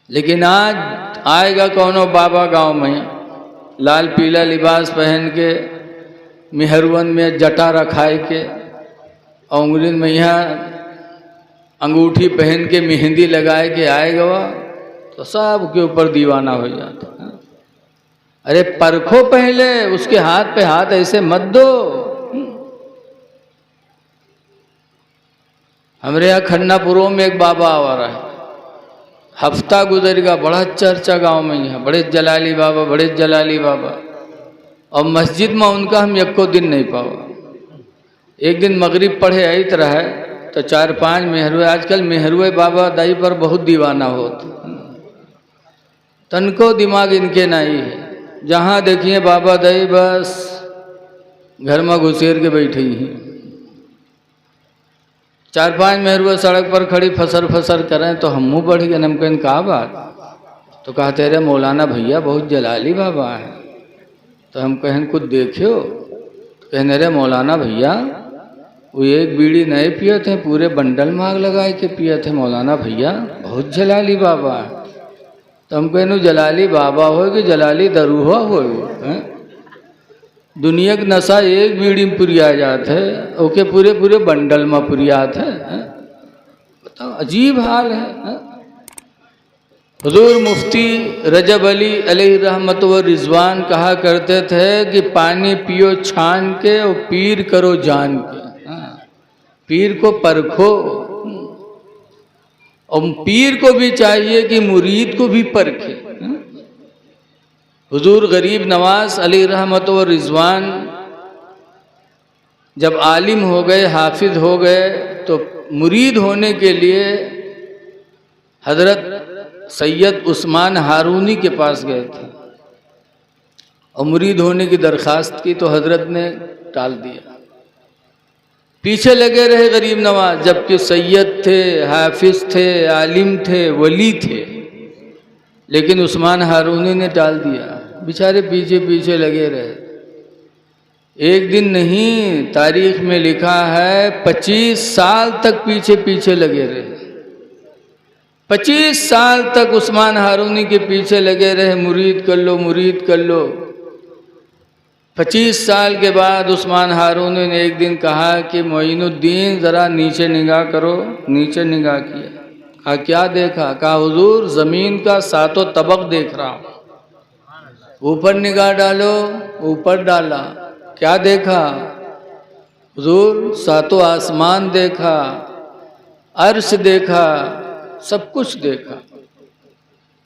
लेकिन आज आएगा कौनो बाबा गांव में, लाल पीला लिबास पहन के, मेहरवन में जटा रखाए के, उंगली में यहाँ अंगूठी पहन के मेहंदी लगाए के आएगा वह, तो सब के ऊपर दीवाना हो जाता है। अरे परखो पहले, उसके हाथ पे हाथ ऐसे मत दो। हमारे यहाँ खन्नापुरों में एक बाबा आ रहा है, हफ्ता गुजरेगा, बड़ा चर्चा गांव में यहाँ, बड़े जलाली बाबा, बड़े जलाली बाबा। और मस्जिद में उनका हम एको दिन नहीं पावा। एक दिन मगरिब पढ़े आई तरह है तो 4-5 मेहरुए, आजकल मेहरुए बाबा दाई पर बहुत दीवाना होते, तनको दिमाग इनके नहीं है। जहाँ देखिए बाबा दाई बस घर में घुसेर के बैठे ही हैं। 4-5 मेहरुए सड़क पर खड़ी फसर फसर करें तो हम मुँह बढ़ गए। हम कहें कहा बात, तो कहा तेरे मौलाना भैया बहुत जलाली बाबा है। तो हम कहें कुछ देखियो, तो कहने रे मौलाना भैया वो एक बीड़ी नहीं पिए थे, पूरे बंडल मांग लगाए के पिए थे मौलाना भैया, बहुत जलाली बाबा है। तो हम कहने जलाली बाबा हो कि जलाली दरूहा हो, दुनिया के नशा एक बीड़ी में पुरिया जाते है, ओके पूरे पूरे बंडल में पुरियात है। बताओ, अजीब हाल है। हुजूर मुफ्ती रजब अली अलैहि रहमत व रिजवान कहा करते थे कि पानी पियो छान के और पीर करो जान के। पीर को परखो, और पीर को भी चाहिए कि मुरीद को भी परखे। हुजूर गरीब नवाज अली रहमत व रिजवान जब आलिम हो गए, हाफिज हो गए, तो मुरीद होने के लिए हजरत सैयद उस्मान हारूनी के पास गए थे और मुरीद होने की दरख्वास्त की, तो हजरत ने टाल दिया। पीछे लगे रहे गरीब नवाज, जबकि सैयद थे, हाफिज थे, आलिम थे, वली थे, लेकिन उस्मान हारूनी ने टाल दिया। बेचारे पीछे पीछे लगे रहे। एक दिन नहीं, तारीख में लिखा है 25 साल तक पीछे पीछे लगे रहे। 25 साल तक उस्मान हारूनी के पीछे लगे रहे, मुरीद कर लो, मुरीद कर लो। 25 साल के बाद उस्मान हारूनी ने एक दिन कहा कि मोइनुद्दीन ज़रा नीचे निगाह करो। नीचे निगाह किया, कहा क्या देखा? कहा हुजूर ज़मीन का 7 तबक देख रहा हूँ। ऊपर निगाह डालो, ऊपर डाला, क्या देखा? हुजूर 7 आसमान देखा, अर्श देखा, सब कुछ देखा।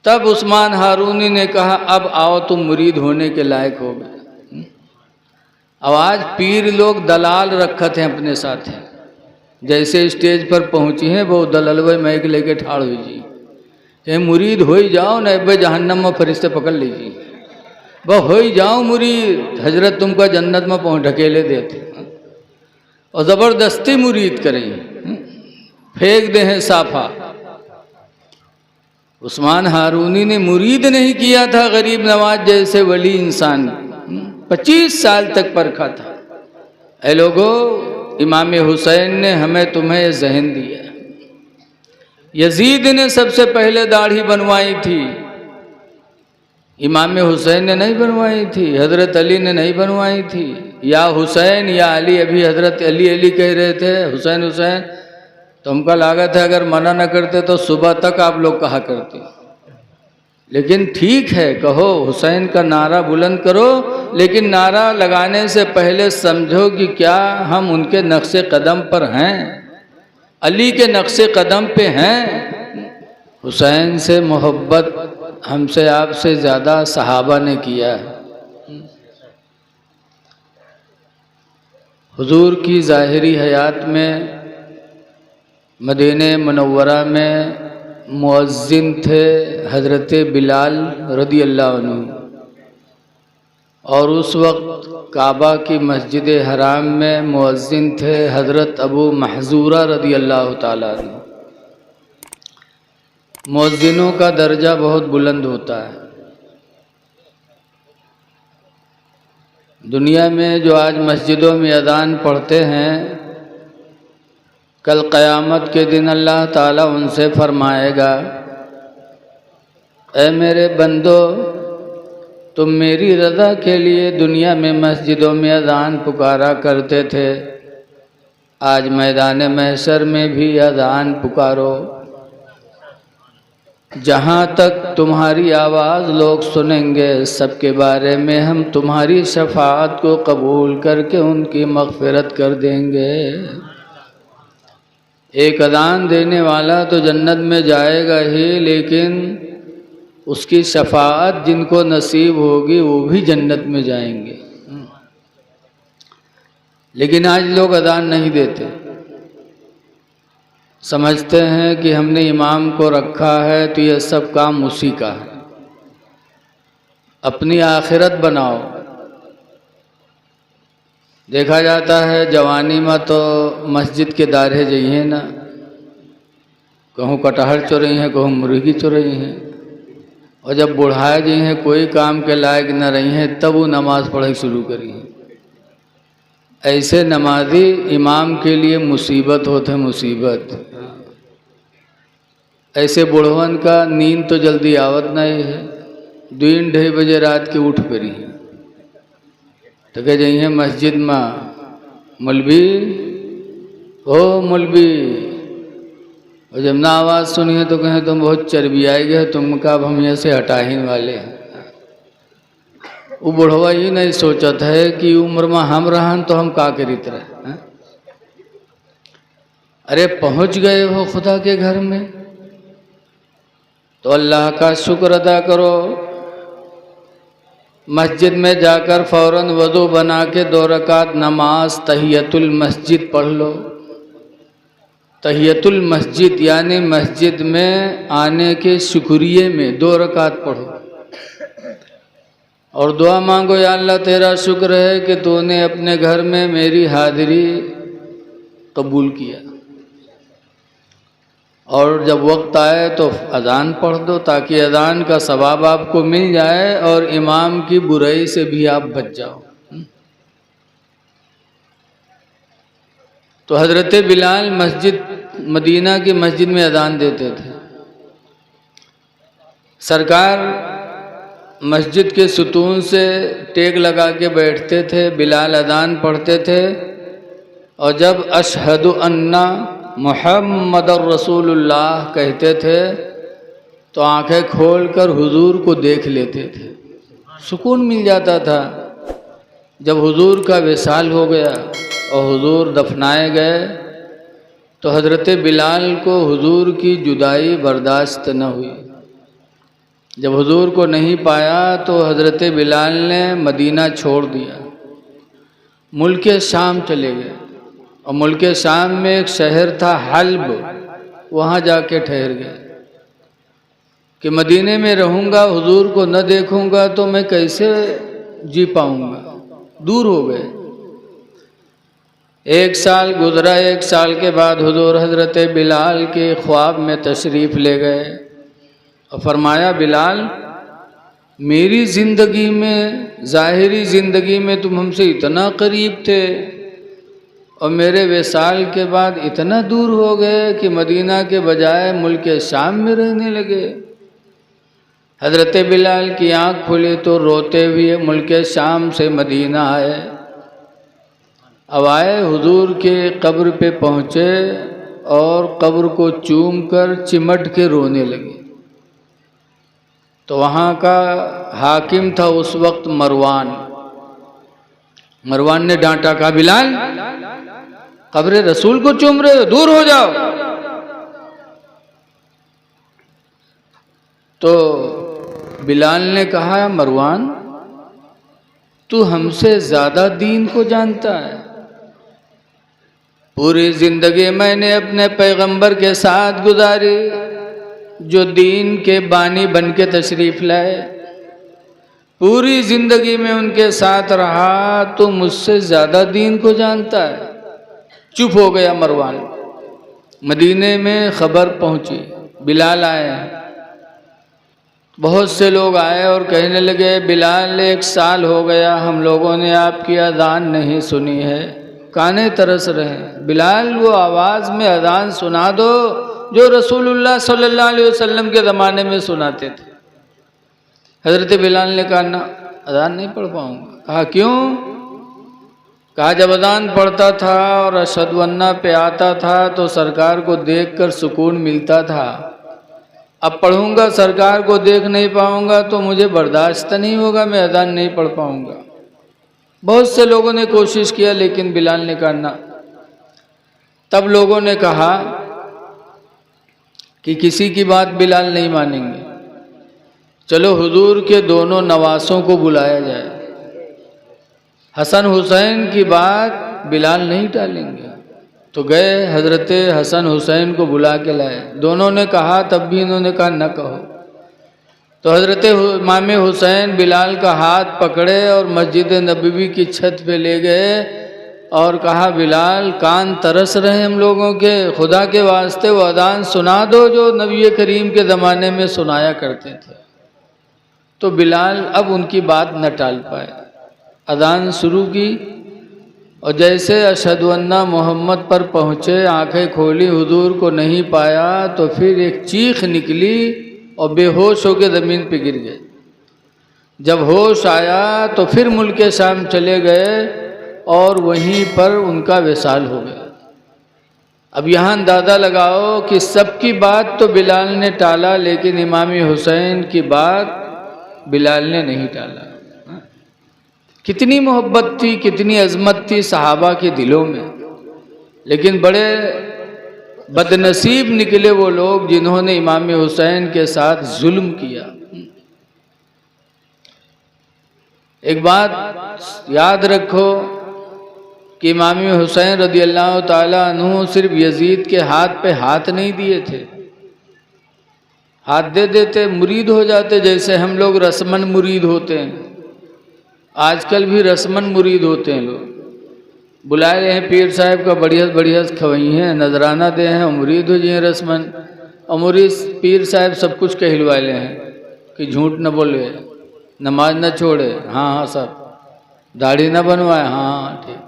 तब उस्मान हारूनी ने कहा अब आओ तुम मुरीद होने के लायक हो गए। अब आज पीर लोग दलाल रखते हैं अपने साथ हैं, जैसे स्टेज पर पहुँची हैं वो दललवे मैक लेके ठाड़ हुई जी, चाहे मुरीद हो ही जाओ न अब जहन्नम में फरिश्ते पकड़ लीजिए, वह हो ही जाओ मुरीद, हजरत तुमको जन्नत में पहुँच ढकेले देते और ज़बरदस्ती मुरीद करें, फेंक दे हैं साफा। उस्मान हारूनी ने मुरीद नहीं किया था गरीब नवाज जैसे वली इंसान, 25 साल तक परखा था। ऐ लोगो, इमाम हुसैन ने हमें तुम्हें जहन दिया। यजीद ने सबसे पहले दाढ़ी बनवाई थी, इमाम हुसैन ने नहीं बनवाई थी, हजरत अली ने नहीं बनवाई थी। या हुसैन या अली, अभी हजरत अली अली कह रहे थे, हुसैन हुसैन, तो हमका लागत है अगर मना न करते तो सुबह तक आप लोग कहा करते। लेकिन ठीक है, कहो, हुसैन का नारा बुलंद करो, लेकिन नारा लगाने से पहले समझो कि क्या हम उनके नक्शे कदम पर हैं, अली के नक्शे कदम पे हैं। हुसैन से मोहब्बत हमसे आपसे ज़्यादा सहाबा ने किया है। हुजूर की ज़ाहिरी हयात में मदीने मुनव्वरा में मुअज्जिन थे हज़रत बिलाल रदी अल्लाह अन्हु, और उस वक्त काबा की मस्जिद हराम में मुअज्जिन थे हज़रत अबू महजूरा रदी अल्लाह ताला अन्हु। मुअज्जिनों का दर्जा बहुत बुलंद होता है। दुनिया में जो आज मस्जिदों में अज़ान पढ़ते हैं, कल क़यामत के दिन अल्लाह ताला उनसे फरमाएगा ऐ मेरे बंदो, तुम मेरी रज़ा के लिए दुनिया में मस्जिदों में अज़ान पुकारा करते थे, आज मैदान महशर में भी अज़ान पुकारो। जहाँ तक तुम्हारी आवाज़ लोग सुनेंगे, सबके बारे में हम तुम्हारी शफाअत को कबूल करके उनकी मग़फ़िरत कर देंगे। एक अज़ान देने वाला तो जन्नत में जाएगा ही, लेकिन उसकी शफाअत जिनको नसीब होगी वो भी जन्नत में जाएंगे। लेकिन आज लोग अज़ान नहीं देते, समझते हैं कि हमने इमाम को रखा है तो ये सब काम उसी का है। अपनी आखिरत बनाओ। देखा जाता है जवानी में तो मस्जिद के दायरे जाइए ना, कहूँ कटहल चुरई हैं, कहूँ मुर्गी चुरई हैं, और जब बुढ़ाए जी हैं कोई काम के लायक न रही हैं, तब वो नमाज़ पढ़ाई शुरू करी हैं। ऐसे नमाजी इमाम के लिए मुसीबत होते, मुसीबत। ऐसे बुढ़वन का नींद तो जल्दी आवत नहीं है, 2-2 बजे रात के उठ पड़ी है, तो कह जाइए मस्जिद में, मौलवी हो मौलवी, और जब ना आवाज़ सुनी है तो कहें तुम बहुत चर्बी आई गए, तुम का अब हम यहाँ से हटाने वाले हैं। वो बुढ़वा ये नहीं सोचत है कि उम्र में हम रहन तो हम का करीत रहे। अरे पहुँच गए हो खुदा के घर में तो अल्लाह का शुक्र अदा करो। मस्जिद में जाकर फ़ौरन वज़ू बना के 2 रकात नमाज तहियतुल मस्जिद पढ़ लो। तहियतुल मस्जिद यानी मस्जिद में आने के शुक्रिये में 2 रकात पढ़ो और दुआ मांगो, या अल्लाह तेरा शुक्र है कि तूने अपने घर में मेरी हाज़िरी कबूल किया, और जब वक्त आए तो अज़ान पढ़ दो ताकि अज़ान का सवाब आपको मिल जाए और इमाम की बुराई से भी आप बच जाओ। तो हज़रत बिलाल मदीना की मस्जिद में अज़ान देते थे। सरकार मस्जिद के सुतून से टेक लगा के बैठते थे, बिलाल अज़ान पढ़ते थे, और जब अशहदु अन्ना मुहम्मदुर रसूलुल्लाह कहते थे तो आंखें खोलकर हुजूर को देख लेते थे, सुकून मिल जाता था। जब हुजूर का विसाल हो गया और हुजूर दफनाए गए तो हज़रत बिलाल को हुजूर की जुदाई बर्दाश्त न हुई। जब हुजूर को नहीं पाया तो हज़रत बिलाल ने मदीना छोड़ दिया, मुल्क शाम चले गए, और मुल्क शाम में एक शहर था हल्ब, वहाँ जाके ठहर गए कि मदीने में रहूँगा, हुजूर को न देखूँगा तो मैं कैसे जी पाऊँगा। दूर हो गए। 1 साल गुजरा, 1 साल के बाद हुजूर हज़रत बिलाल के ख्वाब में तशरीफ़ ले गए और फरमाया, बिलाल मेरी ज़िंदगी में, ज़ाहिरी ज़िंदगी में तुम हमसे इतना करीब थे और मेरे विसाल के बाद इतना दूर हो गए कि मदीना के बजाय मुल्क शाम में रहने लगे। हज़रत बिलाल की आँख खुली तो रोते हुए मुल्क शाम से मदीना आए। अब आए, हुजूर के कब्र पे पहुँचे और कब्र को चूम कर चिमट के रोने लगे। तो वहाँ का हाकिम था उस वक्त मरवान। मरवान ने डांटा, कहा बिलाल कब्र रसूल को चूम रहे हो, दूर हो जाओ। तो बिलाल ने कहा, मरवान तू हमसे ज़्यादा दीन को जानता है, पूरी ज़िंदगी मैंने अपने पैगंबर के साथ गुजारी जो दीन के बानी बन के तशरीफ़ लाए, पूरी ज़िंदगी में उनके साथ रहा, तो मुझसे ज़्यादा दीन को जानता है। चुप हो गया मरवान। मदीने में खबर पहुंची, बिलाल आए। बहुत से लोग आए और कहने लगे, बिलाल 1 साल हो गया हम लोगों ने आपकी अज़ान नहीं सुनी है, काने तरस रहे हैं। बिलाल वो आवाज़ में अज़ान सुना दो जो रसूलुल्लाह सल्लल्लाहु अलैहि वसल्लम के ज़माने में सुनाते थे। हजरत बिलाल ने कहा ना, अजान नहीं पढ़ पाऊंगा। कहा क्यों? कहा जब अजान पढ़ता था और अशहदु अन्ना पे आता था तो सरकार को देखकर सुकून मिलता था। अब पढ़ूंगा, सरकार को देख नहीं पाऊंगा तो मुझे बर्दाश्त नहीं होगा, मैं अजान नहीं पढ़ पाऊंगा। बहुत से लोगों ने कोशिश किया लेकिन बिलाल ने कहा ना। तब लोगों ने कहा कि किसी की बात बिलाल नहीं मानेंगे, चलो हुजूर के दोनों नवासों को बुलाया जाए, हसन हुसैन की बात बिलाल नहीं टालेंगे। तो गए, हजरत हसन हुसैन को बुला के लाए। दोनों ने कहा, तब भी इन्होंने कहा न कहो। तो हजरत इमाम हुसैन बिलाल का हाथ पकड़े और मस्जिद नबवी की छत पे ले गए और कहा, बिलाल कान तरस रहे हम लोगों के, खुदा के वास्ते वो अदान सुना दो जो नबी करीम के ज़माने में सुनाया करते थे। तो बिलाल अब उनकी बात न टाल पाए, अदान शुरू की और जैसे अशहदु अन्ना मोहम्मद पर पहुँचे, आंखें खोली, हुजूर को नहीं पाया तो फिर एक चीख निकली और बेहोश होकर ज़मीन पे गिर गए। जब होश आया तो फिर मुल्क शाम चले गए और वहीं पर उनका विसाल हो गया। अब यहाँ अंदाज़ा लगाओ कि सबकी बात तो बिलाल ने टाला लेकिन इमाम हुसैन की बात बिलाल ने नहीं टाला। कितनी मोहब्बत थी, कितनी अजमत थी सहाबा के दिलों में। लेकिन बड़े बदनसीब निकले वो लोग जिन्होंने इमाम हुसैन के साथ जुल्म किया। एक बात याद रखो कि इमाम हुसैन रदी अल्लाह ताला अन्हु सिर्फ यजीद के हाथ पे हाथ नहीं दिए थे, हाथ दे देते, मुरीद हो जाते, जैसे हम लोग रस्मन मुरीद होते हैं। आजकल भी रस्मन मुरीद होते हैं लोग, बुलाए रहे हैं पीर साहब का बढ़िया बढ़िया खवई हैं, नजराना दे हैं और मुरीद हो जाए रस्मन। और मुरीद पीर साहब सब कुछ कहलवा ले हैं कि झूठ न बोले, नमाज न छोड़े, हाँ हाँ सब, दाढ़ी न बनवाए, हाँ ठीक।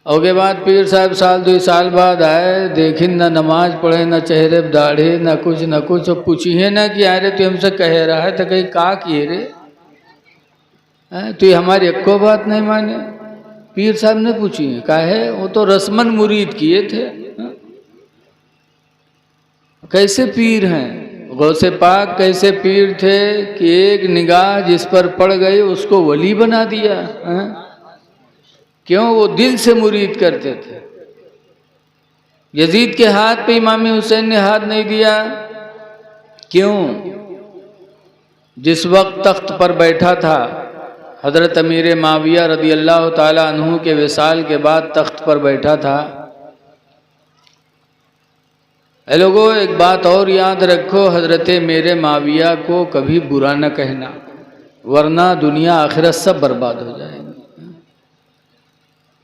और के बाद पीर साहब साल 2 साल बाद आए, देखी न नमाज पढ़े, न चेहरे पर दाढ़ी, न कुछ, और पूछिए ना कि अरे तू हमसे कह रहा है तो कहीं का किए रे, तो हमारी एको बात नहीं माने। पीर साहब ने पूछी है, का है वो तो रस्मन मुरीद किए थे। कैसे पीर हैं, गौसे पाक कैसे पीर थे कि एक निगाह जिस पर पड़ गई उसको वली बना दिया। क्यों? वो दिल से मुरीद करते थे। यजीद के हाथ पे इमाम हुसैन ने हाथ नहीं दिया, क्यों? जिस वक्त तख्त पर बैठा था हज़रत अमीर माविया रदी अल्लाह ताला अन्हु के विसाल के बाद तख्त पर बैठा था। ऐ लोगों, एक बात और याद रखो, हज़रत मेरे माविया को कभी बुरा न कहना, वरना दुनिया आखिरत सब बर्बाद हो जाएगी।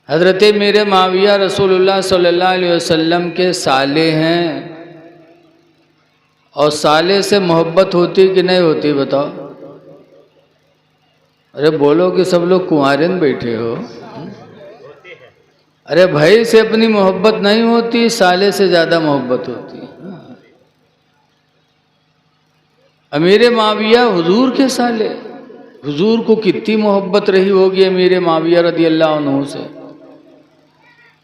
हज़रत मेरे माविया रसूलुल्लाह सल्लल्लाहु अलैहि वसल्लम के साले हैं, और साले से मोहब्बत होती कि नहीं होती बताओ? अरे बोलो कि सब लोग कुंवारे में बैठे हो। अरे भाई से अपनी मोहब्बत नहीं होती, साले से ज़्यादा मोहब्बत होती है। अमीर माविया हुजूर के साले, हुजूर को कितनी मोहब्बत रही होगी अमीर माविया रदी अल्लाह अन्हु से,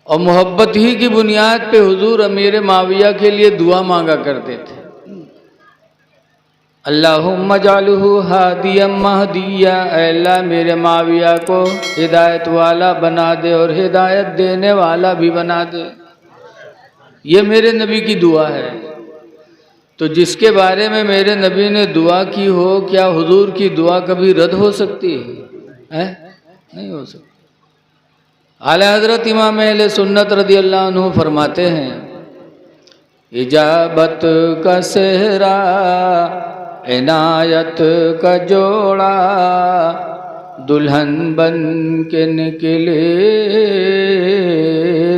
और मोहब्बत ही की बुनियाद पे हुजूर अमीर माविया के लिए दुआ मांगा करते थे, अल्लाहुम्मा जालहु हादियम महदिया, अल्लाह मेरे माविया को हिदायत वाला बना दे और हिदायत देने वाला भी बना दे। ये मेरे नबी की दुआ है। तो जिसके बारे में मेरे नबी ने दुआ की हो, क्या हुजूर की दुआ कभी रद्द हो सकती है? नहीं हो सकती। आले हजरत इमाम अहले सुन्नत रदी अल्लाह अन्हु फरमाते हैं, इजाबत का सेहरा इनायत का जोड़ा, दुल्हन बन के निकले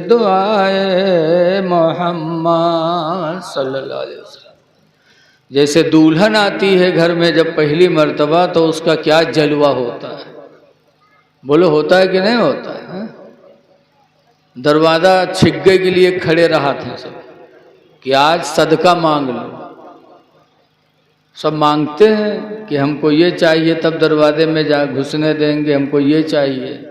दुआए मोहम्मद सल्लल्लाहु अलैहि वसल्लम। जैसे दुल्हन आती है घर में जब पहली मर्तबा, तो उसका क्या जलवा होता है, बोलो होता है कि नहीं होता है? दरवाज़ा छिग्गे के लिए खड़े रहा थे सब कि आज सदका मांग लो। सब मांगते हैं कि हमको ये चाहिए, तब दरवाजे में जा घुसने देंगे, हमको ये चाहिए।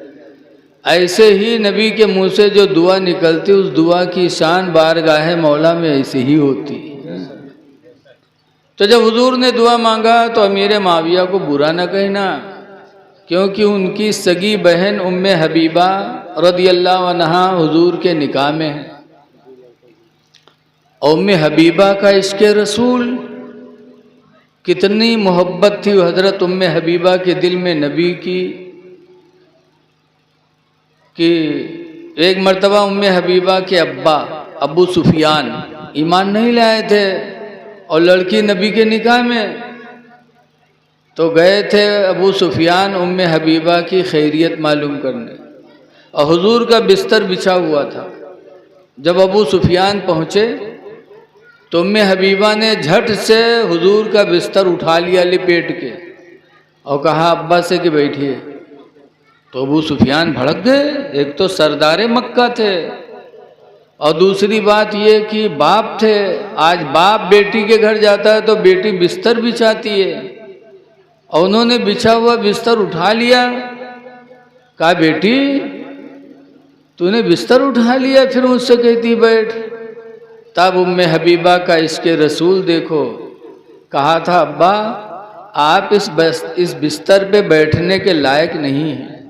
ऐसे ही नबी के मुंह से जो दुआ निकलती, उस दुआ की शान बारगाह मौला में ऐसी ही होती। तो जब हुजूर ने दुआ मांगा तो अमीर माविया को बुरा न कहना, क्योंकि उनकी सगी बहन उम्मे हबीबा रदियल्लाहु अन्हा हुजूर के निकाह में है। उम्मे हबीबा का इश्क़ रसूल, कितनी मोहब्बत थी हज़रत उम्मे हबीबा के दिल में नबी की, कि एक मर्तबा उम्मे हबीबा के अब्बा अबू सुफियान ईमान नहीं लाए थे और लड़की नबी के निकाह में, तो गए थे अबू सुफियान उम्मे हबीबा की खैरियत मालूम करने, और हुजूर का बिस्तर बिछा हुआ था। जब अबू सुफियान पहुँचे तो उम्मे हबीबा ने झट से हुजूर का बिस्तर उठा लिया लिपेट के, और कहा अब्बा से कि बैठिए। तो अबू सुफियान भड़क गए। एक तो सरदारे मक्का थे, और दूसरी बात ये कि बाप थे। आज बाप बेटी के घर जाता है तो बेटी बिस्तर बिछाती है, और उन्होंने बिछा हुआ बिस्तर उठा लिया। कहा बेटी तूने बिस्तर उठा लिया, फिर मुझसे कहती बैठ। तब उम्मे हबीबा का इश्क़ रसूल देखो। कहा था अब्बा आप इस बिस्तर पे बैठने के लायक नहीं हैं।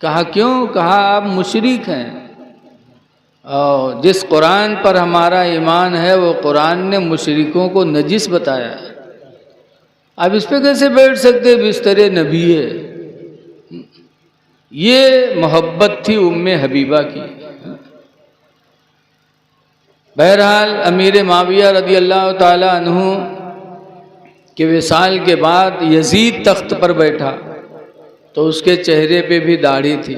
कहा क्यों? कहा आप मुशरिक हैं, और जिस कुरान पर हमारा ईमान है वो कुरान ने मुशरिकों को नजिस बताया है। आप इस पे कैसे बैठ सकते? बिस्तरे नबी है। ये मोहब्बत थी उम्मे हबीबा की। बहरहाल अमीर माविया रदियल्लाहु ताला अन्हु के विसाल के बाद यजीद तख्त पर बैठा तो उसके चेहरे पे भी दाढ़ी थी।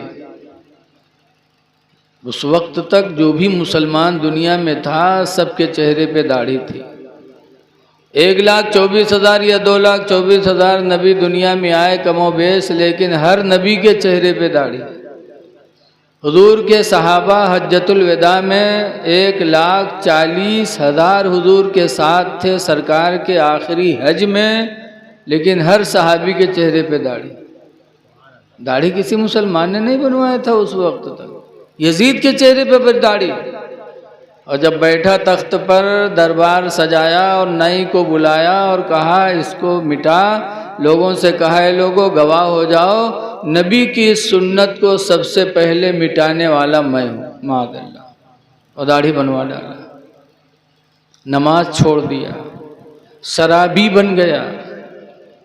उस वक्त तक जो भी मुसलमान दुनिया में था सबके चेहरे पे दाढ़ी थी। 1,24,000 या 2,24,000 नबी दुनिया में आए कमोबेश, लेकिन हर नबी के चेहरे पे दाढ़ी। हुजूर के सहाबा हज्जतुल विदा में 1,40,000 हुजूर के साथ थे सरकार के आखिरी हज में, लेकिन हर सहाबी के चेहरे पे दाढ़ी। दाढ़ी किसी मुसलमान ने नहीं बनवाया था उस वक्त तक, यजीद के चेहरे पे दाढ़ी। और जब बैठा तख्त पर दरबार सजाया और नई को बुलाया और कहा इसको मिटा। लोगों से कहा है लोगों गवाह हो जाओ, नबी की इस सुन्नत को सबसे पहले मिटाने वाला मैं हूँ माअल्लाह। और दाढ़ी बनवा डाला, नमाज छोड़ दिया, शराबी बन गया।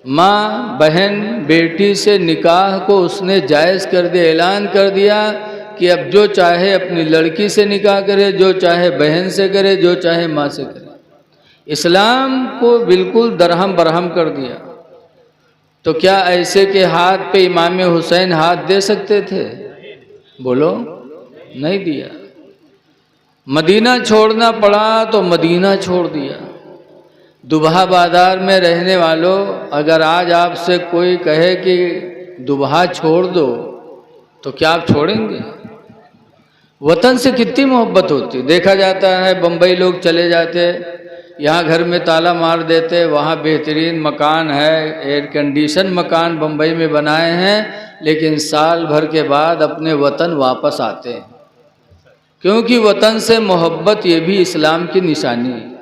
माँ बहन बेटी से निकाह को उसने जायज़ कर दिया, ऐलान कर दिया कि अब जो चाहे अपनी लड़की से निकाह करे, जो चाहे बहन से करे, जो चाहे माँ से करे। इस्लाम को बिल्कुल दरहम बरहम कर दिया। तो क्या ऐसे के हाथ पे इमाम हुसैन हाथ दे सकते थे? बोलो, नहीं दिया। मदीना छोड़ना पड़ा तो मदीना छोड़ दिया। दुबहा बाजार में रहने वालों, अगर आज आपसे कोई कहे कि दुबहा छोड़ दो तो क्या आप छोड़ेंगे? वतन से कितनी मोहब्बत होती। देखा जाता है बम्बई लोग चले जाते, यहाँ घर में ताला मार देते, वहाँ बेहतरीन मकान है, एयर कंडीशन मकान बम्बई में बनाए हैं, लेकिन साल भर के बाद अपने वतन वापस आते हैं, क्योंकि वतन से मोहब्बत ये भी इस्लाम की निशानी है।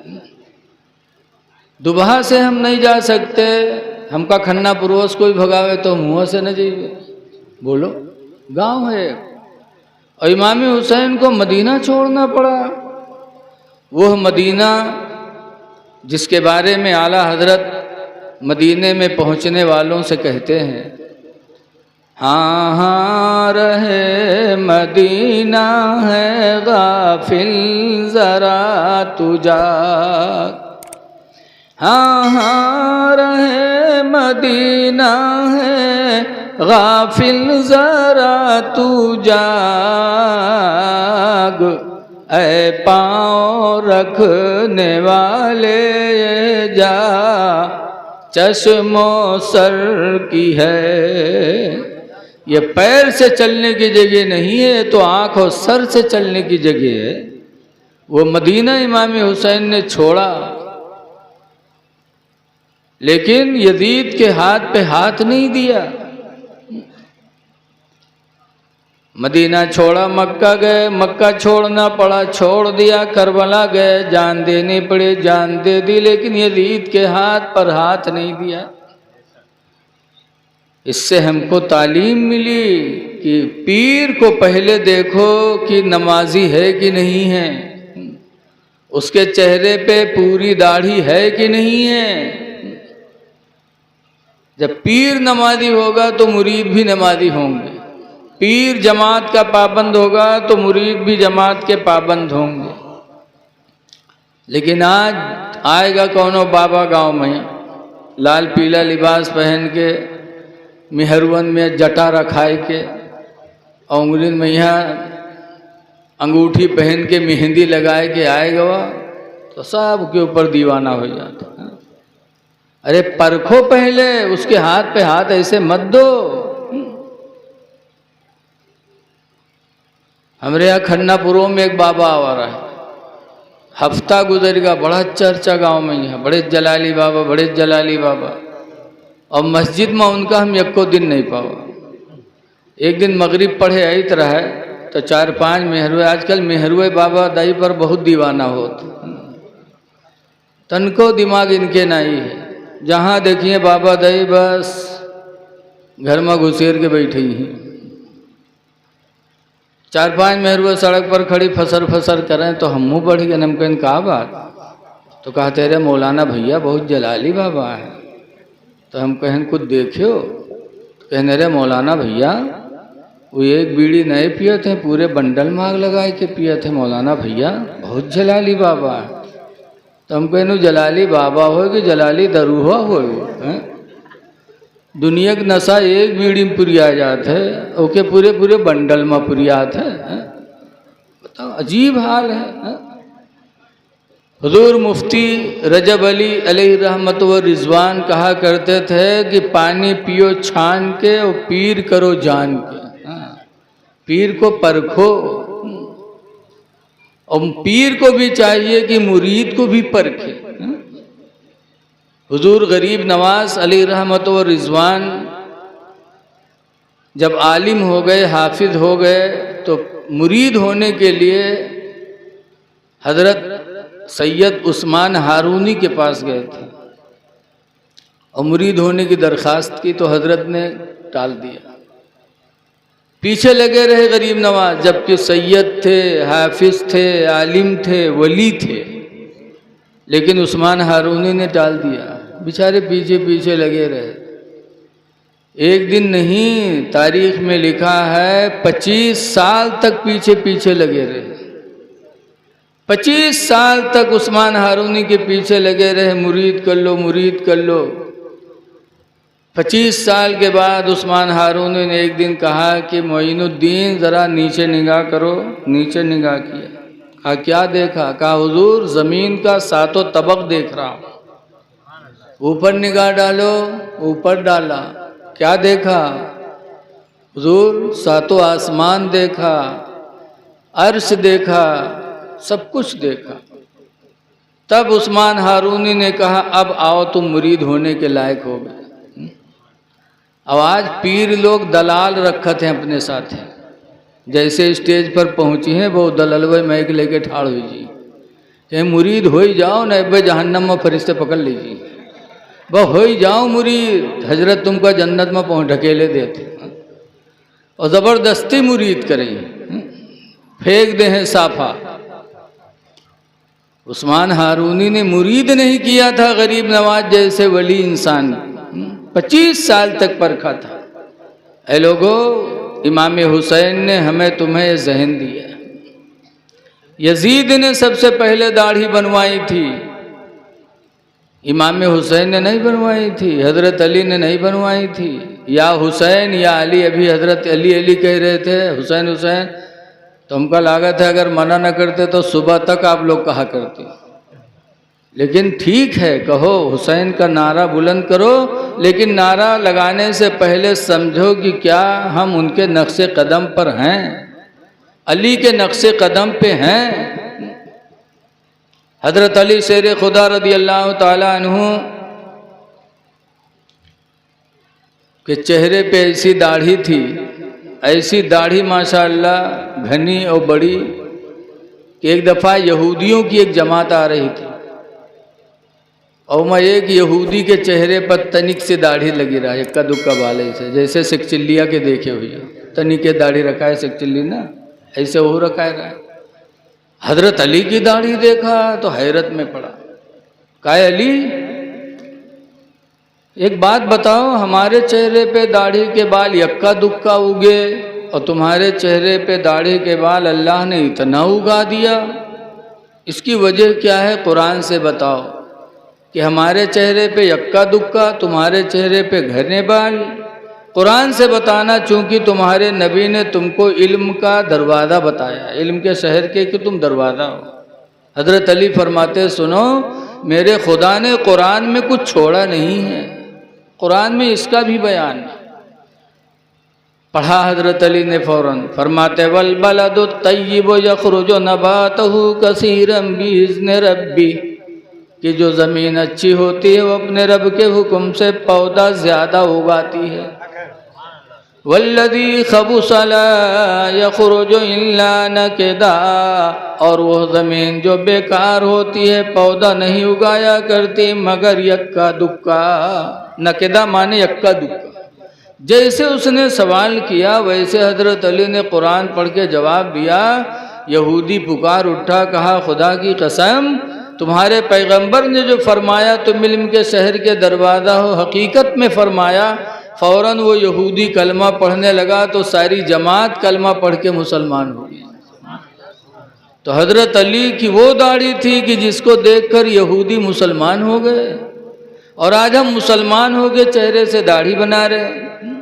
दुबहा से हम नहीं जा सकते, हमका खन्ना पुरोस कोई भगावे तो मुँह से न जाइए। बोलो, गांव है। और इमाम हुसैन को मदीना छोड़ना पड़ा। वह मदीना जिसके बारे में आला हजरत मदीने में पहुंचने वालों से कहते हैं, हाँ हाँ रहे मदीना है गाफिल जरा तू जाग। हाँ हाँ रहे मदीना है गाफिल जरा तू जाग। ऐ पाँव रखने वाले जा चश्मो सर की है। ये पैर से चलने की जगह नहीं है, तो आँख और सर से चलने की जगह है। वो मदीना इमाम हुसैन ने छोड़ा। लेकिन यजीद के हाथ पे हाथ नहीं दिया। मदीना छोड़ा, मक्का गए, मक्का छोड़ना पड़ा, छोड़ दिया। करबला गए, जान देनी पड़ी, जान दे दी, लेकिन यजीद के हाथ पर हाथ नहीं दिया। इससे हमको तालीम मिली कि पीर को पहले देखो कि नमाजी है कि नहीं है, उसके चेहरे पे पूरी दाढ़ी है कि नहीं है। जब पीर नमाजी होगा तो मुरीद भी नमाजी होंगे। पीर जमात का पाबंद होगा तो मुरीद भी जमात के पाबंद होंगे। लेकिन आज आएगा कौनो बाबा गांव में, लाल पीला लिबास पहन के, मेहरवन में जटा रखाए के, उंगली में यहाँ अंगूठी पहन के मेहंदी लगाए के आएगा वह, तो सब के ऊपर दीवाना हो जाता। अरे परखो पहले, उसके हाथ पे हाथ ऐसे मत दो। हमारे यहाँ खन्नापुरों में एक बाबा आ रहा है, हफ्ता गुजरेगा, बड़ा चर्चा गांव में ही है, बड़े जलाली बाबा, बड़े जलाली बाबा। और मस्जिद में उनका हम एको दिन नहीं पावा। एक दिन मगरिब पढ़े आयत रहा है तो 4-5 मेहरुए, आजकल मेहरुए बाबा दाई पर बहुत दीवाना होता, तनको दिमाग इनके नहीं है। जहाँ देखिए बाबा दाई बस घर में घुसेर के बैठे ही। 4-5 मेहरुए सड़क पर खड़ी फसर फसर करें तो हम मुँह बढ़ गए। हम कहें कहा बात, तो कहा तेरे मौलाना भैया बहुत जलाली बाबा है। तो हम कहें कुछ देखियो, तो कहने रे मौलाना भैया वो एक बीड़ी नए पिए थे, पूरे बंडल मांग लगाए के पिए थे मौलाना भैया, बहुत जलाली बाबा है। तो हम कहने जलाली बाबा हो कि जलाली दरूहा हो, दुनिया के नशा एक बीड़ी में पुरिया जाते है, ओके पूरे पूरे बंडल में पुरियात है। बताओ, अजीब हाल है। हुजूर मुफ्ती रजब अली अलैहि रहमत व रिजवान कहा करते थे कि पानी पियो छान के और पीर करो जान के। पीर को परखो, और पीर को भी चाहिए कि मुरीद को भी परखे। हुजूर गरीब नवाज अली रहमत व रिजवान जब आलिम हो गए, हाफिज हो गए, तो मुरीद होने के लिए हजरत सैयद उस्मान हारूनी के पास गए थे और मुरीद होने की दरखास्त की, तो हजरत ने टाल दिया। पीछे लगे रहे गरीब नवाज, जबकि सैयद थे, हाफिज थे, आलिम थे, वली थे, लेकिन उस्मान हारूनी ने टाल दिया। बेचारे पीछे पीछे लगे रहे। एक दिन नहीं, तारीख में लिखा है 25 साल तक पीछे पीछे लगे रहे। 25 साल तक उस्मान हारूनी के पीछे लगे रहे, मुरीद कर लो, मुरीद कर लो। 25 साल के बाद उस्मान हारूनी ने एक दिन कहा कि मोइनुद्दीन ज़रा नीचे निगाह करो। नीचे निगाह किया, कहा क्या देखा? कहा हुजूर ज़मीन का 7 तबक देख रहा हूँ। ऊपर निगाह डालो, ऊपर डाला, क्या देखा? हुजूर 7 आसमान देखा, अर्श देखा, सब कुछ देखा। तब उस्मान हारूनी ने कहा अब आओ तुम मुरीद होने के लायक हो गए। अब आज पीर लोग दलाल रखते हैं अपने साथ हैं, जैसे स्टेज पर पहुँची हैं वो दललवे मैक लेके ठाड़ हुई जी, चाहे मुरीद हो ही जाओ न बे जहन्नम में फरिश्ते पकड़ लीजिए, वह हो ही जाओ मुरीद, हजरत तुमको जन्नत में पहुँच ढकेले देते और ज़बरदस्ती मुरीद करें, फेंक दे हैं साफा। उस्मान हारूनी ने मुरीद नहीं किया था गरीब नवाज जैसे वली इंसान, 25 साल तक परखा था। ऐ लोगो, इमाम हुसैन ने हमें तुम्हें जहन दिया। यजीद ने सबसे पहले दाढ़ी बनवाई थी, इमाम हुसैन ने नहीं बनवाई थी, हजरत अली ने नहीं बनवाई थी। या हुसैन या अली, अभी हजरत अली अली कह रहे थे, हुसैन हुसैन, तो हमका लागत है अगर मना न करते तो सुबह तक आप लोग कहा करते। लेकिन ठीक है, कहो, हुसैन का नारा बुलंद करो, लेकिन नारा लगाने से पहले समझो कि क्या हम उनके नक्शे कदम पर हैं, अली के नक्शे कदम पे हैं। हजरत अली शेर खुदा रदी अल्लाह ताला अन्हु कि चेहरे पे ऐसी दाढ़ी थी, ऐसी दाढ़ी माशाअल्लाह घनी और बड़ी कि एक दफ़ा यहूदियों की एक जमात आ रही थी और मैं एक यहूदी के चेहरे पर तनिक से दाढ़ी लगी रहा, इक्का दुक्का बाले से, जैसे सिकचिल्लिया के देखे हुए तनिक के दाढ़ी रखा है सिकचिल्ली ना, ऐसे वो रखा है। हजरत अली की दाढ़ी देखा तो हैरत में पड़ा। कहा अली एक बात बताओ, हमारे चेहरे पे दाढ़ी के बाल यक्का दुक्का उगे और तुम्हारे चेहरे पे दाढ़ी के बाल अल्लाह ने इतना उगा दिया, इसकी वजह क्या है? कुरान से बताओ कि हमारे चेहरे पे यक्का दुक्का, तुम्हारे चेहरे पे घने बाल। कुरान से बताना, चूँकि तुम्हारे नबी ने तुमको इल्म का दरवाज़ा बताया, इल्म के शहर के कि तुम दरवाज़ा हो। हज़रत अली फरमाते सुनो, मेरे खुदा ने कुरान में कुछ छोड़ा नहीं है, कुरान में इसका भी बयान पढ़ा। हज़रत अली ने फ़ौरन फरमाते वल बलदु तय्यिबु यख़रुजु नबातहु कसीरन बिइज़्नि रब्बी, कि जो ज़मीन अच्छी होती है वो अपने रब के हुक्म से पौधा ज़्यादा उगाती है। वल्लज़ी खबुसा ला यख़रुजु इल्ला नकदा, और वह ज़मीन जो बेकार होती है पौधा नहीं उगाया करती मगर यक्का दुक्का। नकदा माने यक्का दुक्का। जैसे उसने सवाल किया वैसे हज़रत अली ने कुरान पढ़ के जवाब दिया। यहूदी पुकार उठा, कहा खुदा की कसम, तुम्हारे पैगंबर ने जो फरमाया तुम इल्म के शहर के दरवाज़ा हो, हकीकत में फरमाया। फ़ौरन वो यहूदी कलमा पढ़ने लगा तो सारी जमात कलमा पढ़ के मुसलमान हो गई। तो हज़रत अली की वो दाढ़ी थी कि जिसको देखकर यहूदी मुसलमान हो गए, और आज हम मुसलमान हो गए चेहरे से दाढ़ी बना रहे हैं।